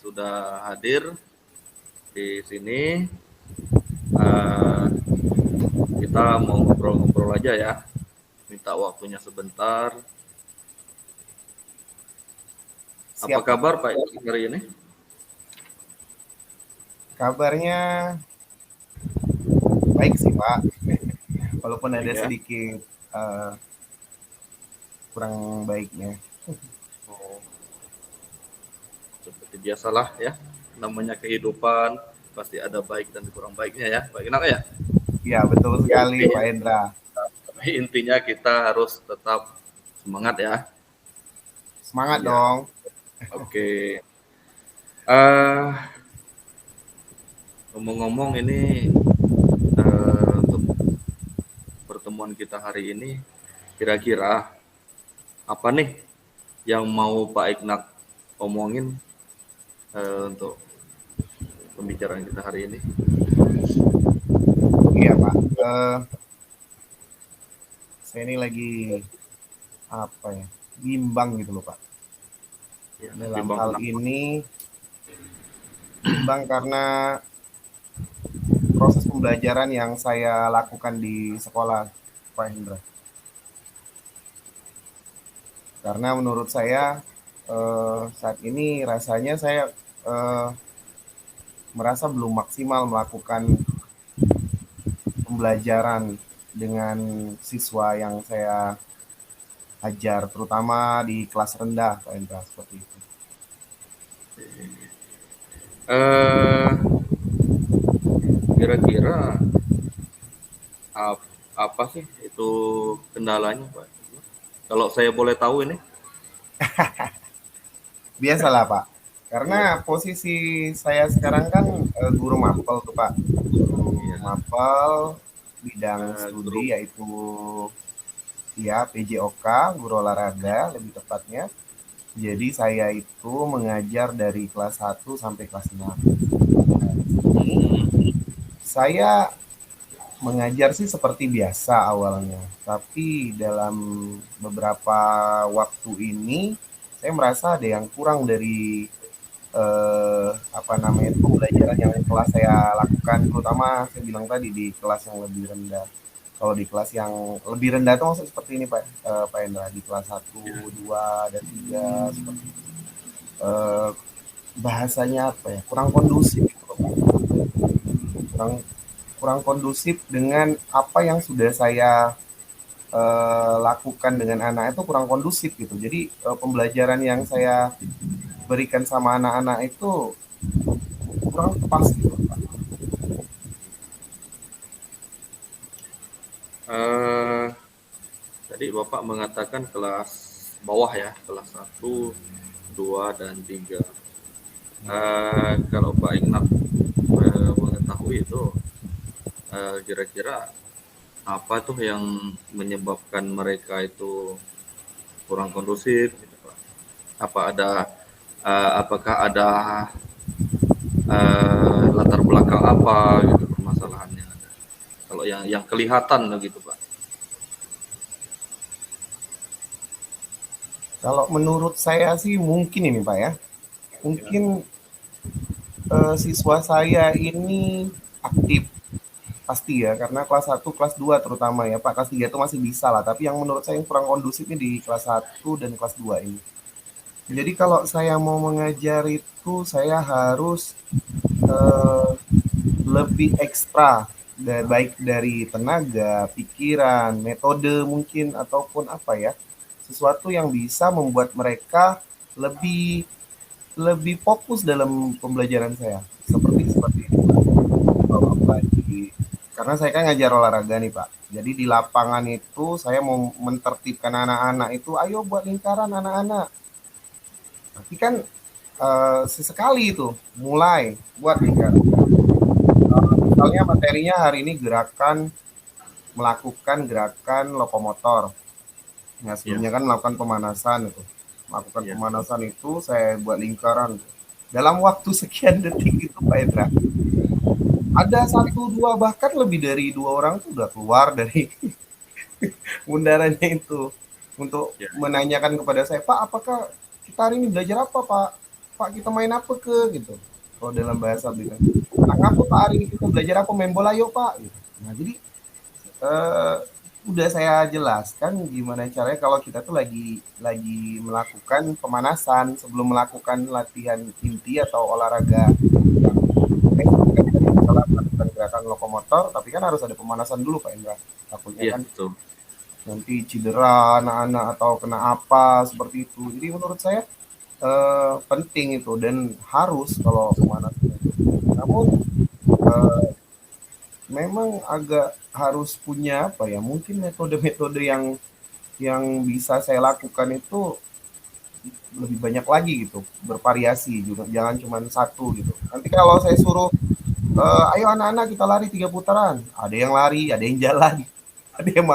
sudah hadir di sini. Eh, kita mau ngobrol-ngobrol aja ya. Minta waktunya sebentar. Apa Siap, Pak. kabar Pak hari ini? Kabarnya baik sih, Pak. Walaupun Baik ada ya. sedikit eh, kurang baiknya. Oh, seperti biasalah ya. Namanya kehidupan pasti ada baik dan kurang baiknya ya. Pak Inak ya. Ya, betul sekali, Tapi, Pak Hendra. tapi intinya kita harus tetap semangat ya. Semangat Iya. dong. Oke. Eh, ngomong-ngomong ini untuk pertemuan kita hari ini kira-kira apa nih yang mau Pak Ignak omongin untuk pembicaraan kita hari ini? Iya, Pak. Saya ini lagi apa ya? Bimbang gitu loh, Pak. Ya, Dalam bimbang hal kenapa? ini bimbang karena proses pembelajaran yang saya lakukan di sekolah, Pak Hendra. Karena menurut saya saat ini rasanya saya eh, merasa belum maksimal melakukan pembelajaran dengan siswa yang saya ajar, terutama di kelas rendah, Pak Indra, seperti itu. Eh, kira-kira apa sih itu kendalanya, Pak? Kalau saya boleh tahu ini? Biasalah, Pak. Iya, Karena posisi saya sekarang kan guru mapel tuh, Pak. Guru iya. mapel bidang Guru. studi yaitu ya PJOK, guru olahraga lebih tepatnya. Jadi saya itu mengajar dari kelas 1 sampai kelas 6. Nah, di sini saya mengajar sih seperti biasa awalnya, tapi dalam beberapa waktu ini saya merasa ada yang kurang dari apa namanya itu pembelajaran yang telah saya lakukan, terutama saya bilang tadi di kelas yang lebih rendah. Kalau di kelas yang lebih rendah itu maksudnya seperti ini Pak, Pak Endra, di kelas Ya. 1, 2, dan 3 seperti itu. Eh, bahasanya apa ya? Kurang kondusif gitu loh, Pak. Kurang kurang kondusif dengan apa yang sudah saya lakukan dengan anak itu kurang kondusif gitu. Jadi pembelajaran yang saya berikan sama anak-anak itu kurang pas gitu, Pak. Eh, tadi Bapak mengatakan kelas bawah ya, kelas 1, 2, dan 3. Kalau Pak Ignat mengetahui itu, kira-kira apa tuh yang menyebabkan mereka itu kurang kondusif gitu, Pak? Apakah ada latar belakang apa gitu permasalahannya? Kalau yang kelihatan begitu, Pak. Kalau menurut saya sih mungkin ini Pak ya, Ya, mungkin siswa saya ini aktif pasti ya, karena kelas 1, kelas 2 terutama ya Pak, kelas 3 itu masih bisa lah, tapi yang menurut saya yang kurang kondusif ini di kelas 1 dan kelas 2 ini. ya, Jadi kalau saya mau mengajar itu saya harus eh, lebih ekstra, baik dari tenaga, pikiran, metode mungkin ataupun apa ya, sesuatu yang bisa membuat mereka lebih lebih fokus dalam pembelajaran saya. Seperti itu, Pak. Apalagi karena saya kan ngajar olahraga nih, Pak. Jadi di lapangan itu saya mau mentertibkan anak-anak itu, ayo buat lingkaran anak-anak. Tapi kan sesekali itu mulai buat lingkaran. Misalnya materinya hari ini gerakan, melakukan gerakan lokomotor. Nah, ya, sebelumnya kan melakukan pemanasan itu. Melakukan ya. pemanasan itu saya buat lingkaran. Dalam waktu sekian detik itu Pak Edra, ada satu dua bahkan lebih dari dua orang tuh udah keluar dari bundarannya itu untuk Ya. menanyakan kepada saya, Pak, apakah kita hari ini belajar apa, Pak? Pak kita main apa ke gitu. Kalau dalam bahasa bilang, nah ngapa Pak hari ini kita belajar apa main bola yuk Pak. Gitu. Nah jadi eh, udah saya jelaskan gimana caranya kalau kita tuh lagi melakukan pemanasan sebelum melakukan latihan inti atau olahraga yang kan tadi misalnya melakukan gerakan lokomotor, tapi kan harus ada pemanasan dulu Pak Indra. Takutnya Iya kan betul. nanti cedera anak-anak atau kena apa seperti itu. Jadi menurut saya penting itu dan harus kalau pemanasan itu. Namun eh, memang agak harus punya apa ya? Mungkin metode-metode yang bisa saya lakukan itu lebih banyak lagi gitu, bervariasi juga, jangan cuma satu gitu. Nanti kalau saya suruh, ayo anak-anak kita lari 3 putaran, ada yang lari, ada yang jalan, ada yang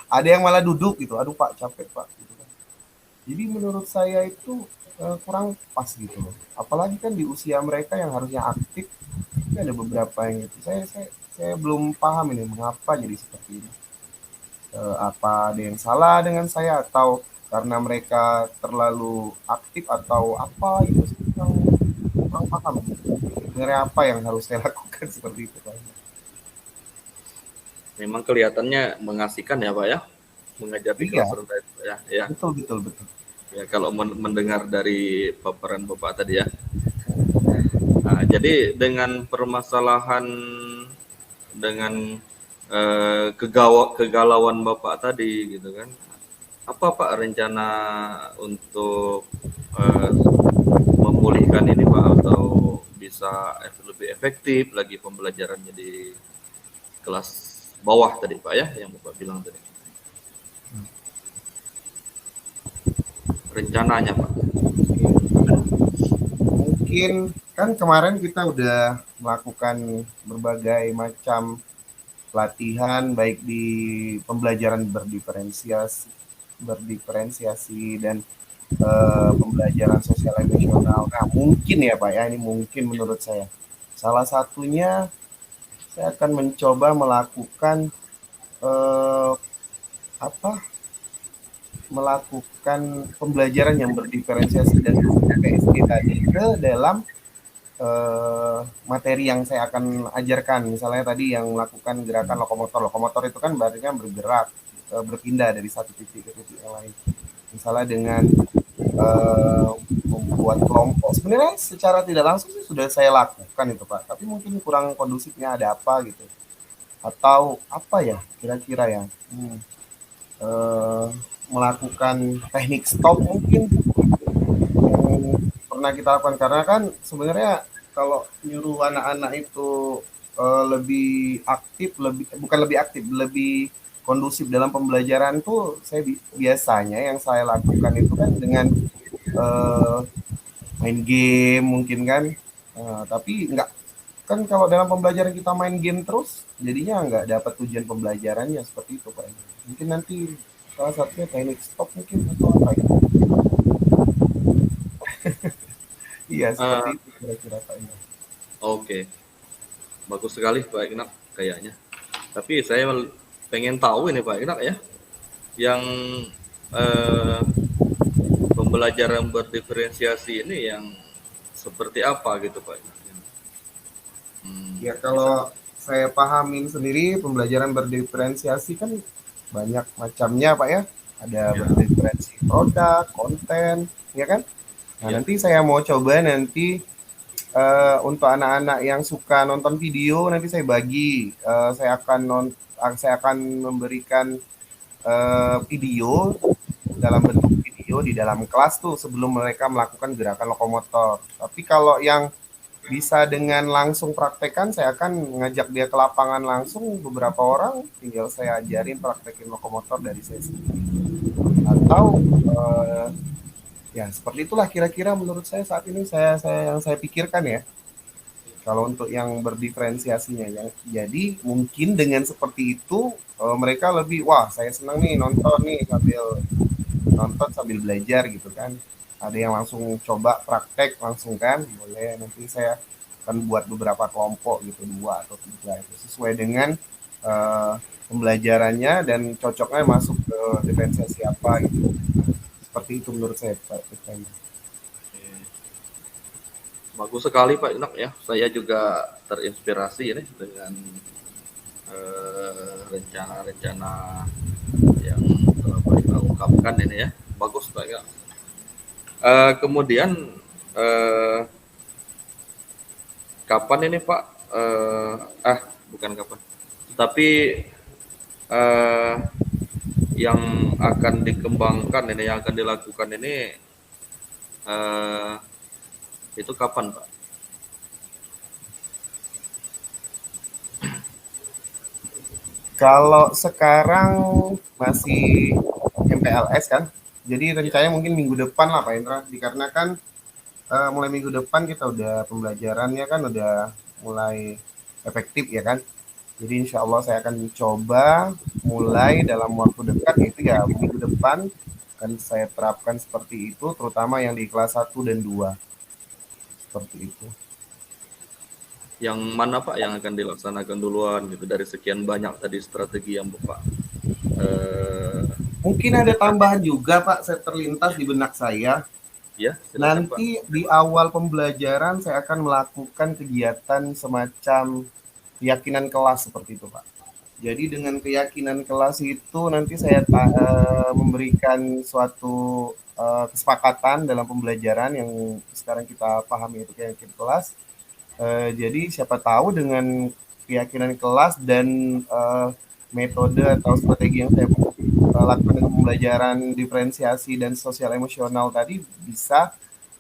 ada yang malah duduk gitu. Aduh Pak capek Pak. Gitu kan. Jadi menurut saya itu kurang pas gitu loh. Apalagi kan di usia mereka yang harusnya aktif, tapi ada beberapa yang itu. Saya belum paham ini mengapa jadi seperti ini. Apa ada yang salah dengan saya atau karena mereka terlalu aktif atau apa itu yang kurang paham. Sebenarnya apa yang harus saya lakukan seperti itu Pak? Memang kelihatannya mengasihkan ya Pak ya, mengajar di kelas Iya, rendah itu ya. Ya, betul betul betul. ya kalau mendengar dari paparan Bapak tadi ya. Nah, jadi dengan permasalahan dengan kegalauan Bapak tadi gitu kan. Apa Pak rencana untuk eh, memulihkan ini Pak atau bisa lebih efektif lagi pembelajarannya di kelas bawah tadi Pak ya yang Bapak bilang tadi. Rencananya Pak. Mungkin kan kemarin kita udah melakukan berbagai macam latihan baik di pembelajaran berdiferensiasi dan pembelajaran sosial emosional. Nah, mungkin ya Pak ya, ini mungkin menurut saya. Salah satunya saya akan mencoba melakukan eh, apa? Melakukan pembelajaran yang berdiferensiasi dan PSG tadi ke dalam materi yang saya akan ajarkan. Misalnya tadi yang melakukan gerakan lokomotor. Lokomotor itu kan berarti kan bergerak, berpindah dari satu titik ke titik yang lain. Misalnya dengan eh, membuat kelompok. Sebenarnya secara tidak langsung sih sudah saya lakukan itu Pak. Tapi mungkin kurang kondusifnya ada apa gitu. Atau apa ya kira-kira ya. Eh, Melakukan teknik stop mungkin yang pernah kita lakukan karena kan sebenarnya kalau nyuruh anak-anak itu lebih aktif lebih bukan lebih aktif lebih kondusif dalam pembelajaran tuh saya biasanya yang saya lakukan itu kan dengan eh, main game mungkin kan. Tapi nggak kan kalau dalam pembelajaran kita main game terus jadinya nggak dapat tujuan pembelajarannya seperti itu Pak. Mungkin nanti salah satunya teknik stop mungkin atau apa ya. Iya seperti Uh, itu kira-kira Pak. Oke, bagus sekali Pak Ignat kayaknya. Tapi saya pengen tahu ini Pak Ignat ya, yang eh, pembelajaran berdiferensiasi ini yang seperti apa gitu Pak Ignat? Ya Bisa. kalau saya pahamin sendiri pembelajaran berdiferensiasi kan banyak macamnya Pak ya. Ada Ya, berdiferensi produk, konten, ya kan? Nah ya, nanti saya mau coba nanti untuk anak-anak yang suka nonton video nanti saya bagi. Saya akan memberikan video dalam bentuk video di dalam kelas tuh sebelum mereka melakukan gerakan lokomotor. Tapi kalau yang bisa dengan langsung praktekan, saya akan ngajak dia ke lapangan langsung beberapa orang, tinggal saya ajarin praktekin lokomotor dari saya sendiri. Atau ya seperti itulah kira-kira menurut saya saat ini yang saya pikirkan ya. Kalau untuk yang berdiferensiasinya, yang jadi mungkin dengan seperti itu mereka lebih wah saya senang nih nonton nih sambil belajar gitu kan. Ada yang langsung coba praktek langsung kan, boleh nanti saya akan buat beberapa kelompok gitu 2 atau 3 itu sesuai dengan pembelajarannya dan cocoknya masuk ke diferensiasi apa gitu. Seperti itu menurut saya Pak. Bagus sekali Pak Inak ya. Saya juga terinspirasi ini dengan rencana-rencana yang telah Pak Inak ungkapkan ini ya. Bagus Pak Inak. Kemudian eh, kapan ini Pak? Bukan kapan. Tapi eh, yang akan dikembangkan ini, yang akan dilakukan ini eh, itu kapan Pak? Kalau sekarang masih MPLS kan, jadi Ya, rencananya mungkin minggu depan lah Pak Indra, dikarenakan mulai minggu depan kita udah pembelajarannya kan udah mulai efektif ya kan. Jadi insya Allah saya akan coba mulai dalam waktu dekat, yaitu ya minggu depan akan saya terapkan seperti itu, terutama yang di kelas 1 dan 2 seperti itu. yang mana Pak yang akan dilaksanakan duluan gitu dari sekian banyak tadi strategi yang Bapak Mungkin ada sebutkan? tambahan juga Pak, saya terlintas di benak saya. Ya, silakan Pak. Nanti di awal pembelajaran saya akan melakukan kegiatan semacam keyakinan kelas seperti itu Pak. Jadi dengan keyakinan kelas itu nanti saya memberikan suatu kesepakatan dalam pembelajaran yang sekarang kita pahami itu keyakinan kelas. Jadi siapa tahu dengan keyakinan kelas dan metode atau strategi yang saya lakukan dengan pembelajaran diferensiasi dan sosial emosional tadi bisa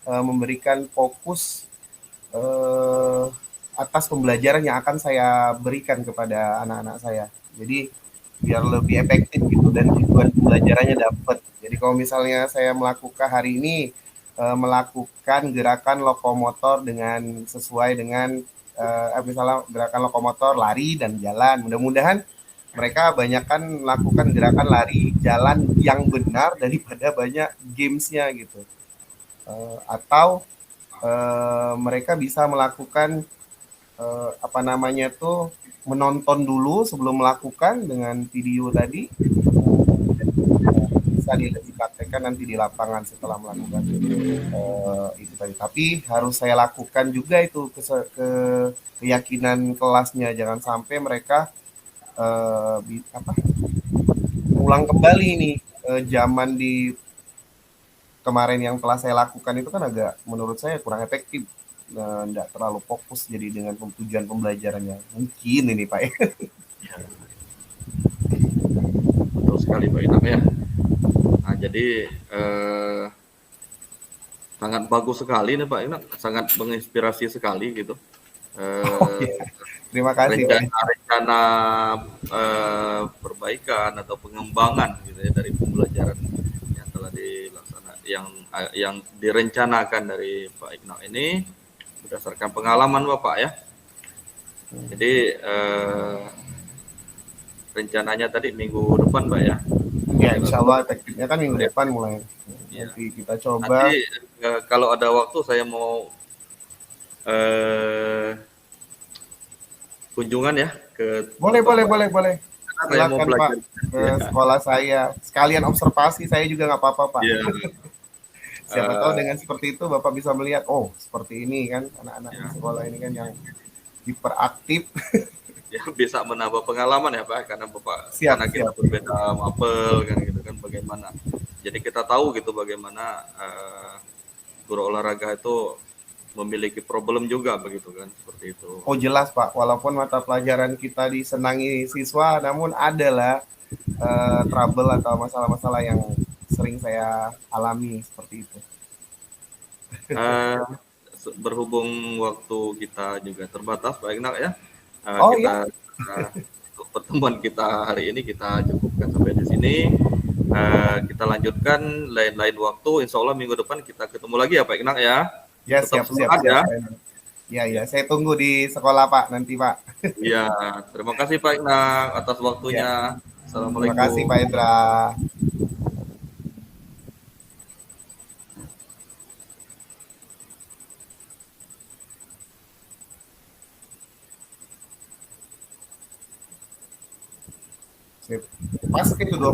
memberikan fokus eh, atas pembelajaran yang akan saya berikan kepada anak-anak saya. Jadi biar lebih efektif gitu dan tujuan pembelajarannya dapat. Jadi kalau misalnya saya melakukan hari ini melakukan gerakan lokomotor dengan sesuai dengan misalnya gerakan lokomotor lari dan jalan. Mudah-mudahan mereka banyak kan melakukan gerakan lari jalan yang benar daripada banyak gamesnya gitu. Atau mereka bisa melakukan apa namanya tuh menonton dulu sebelum melakukan dengan video tadi dan bisa dipraktekkan nanti di lapangan setelah melakukan itu tadi. Tapi harus saya lakukan juga itu keyakinan kelasnya, jangan sampai mereka apa ulang kembali nih zaman di kemarin yang telah saya lakukan itu kan agak menurut saya kurang efektif, nggak terlalu fokus jadi dengan tujuan pembelajarannya mungkin ini Pak ya. Ya, betul sekali Pak Inak ya. Nah, jadi sangat bagus sekali nih Pak Inak, sangat menginspirasi sekali gitu. Oh Eh, ya, terima kasih Pak. rencana-rencana perbaikan atau pengembangan gitu ya dari pembelajaran yang telah dilaksanakan, yang direncanakan dari Pak Iqnal ini berdasarkan pengalaman Bapak ya. Jadi rencananya tadi minggu depan Pak ya. Ya insya Allah efektifnya kan minggu Ya, depan mulai, ya. nanti kita coba. Nanti kalau ada waktu saya mau eh, kunjungan ya ke Boleh, tempat boleh, Pak. boleh, boleh. Karena saya mau Silakan Pak belajar. ke Ya, sekolah saya. Sekalian observasi saya juga nggak apa-apa Pak. ya, Siapa tahu dengan eh, seperti itu Bapak bisa melihat, oh seperti ini kan anak-anak di ya. sekolah ini kan yang hiperaktif. Ya bisa menambah pengalaman ya Pak karena Bapak Siap, karena kita siap. berbeda mapel kan gitu kan bagaimana jadi kita tahu gitu bagaimana guru olahraga itu memiliki problem juga begitu kan seperti itu. Oh jelas Pak, walaupun mata pelajaran kita disenangi siswa, namun adalah trouble atau masalah-masalah yang sering saya alami seperti itu. Eh, Berhubung waktu kita juga terbatas Pak Iqnal ya, Oh kita ya, untuk pertemuan kita hari ini kita cukupkan sampai di sini. Kita lanjutkan lain-lain waktu. Insya Allah minggu depan kita ketemu lagi ya Pak Iqnal ya. ya Tetap siap, siap, semangat siap ya. Pak. Ya, ya, Ya. saya tunggu di sekolah Pak nanti Pak. Iya, terima kasih Pak Iqnal atas Ya, waktunya. terima kasih Pak Assalamualaikum. Indra. Sip. Pas itu 20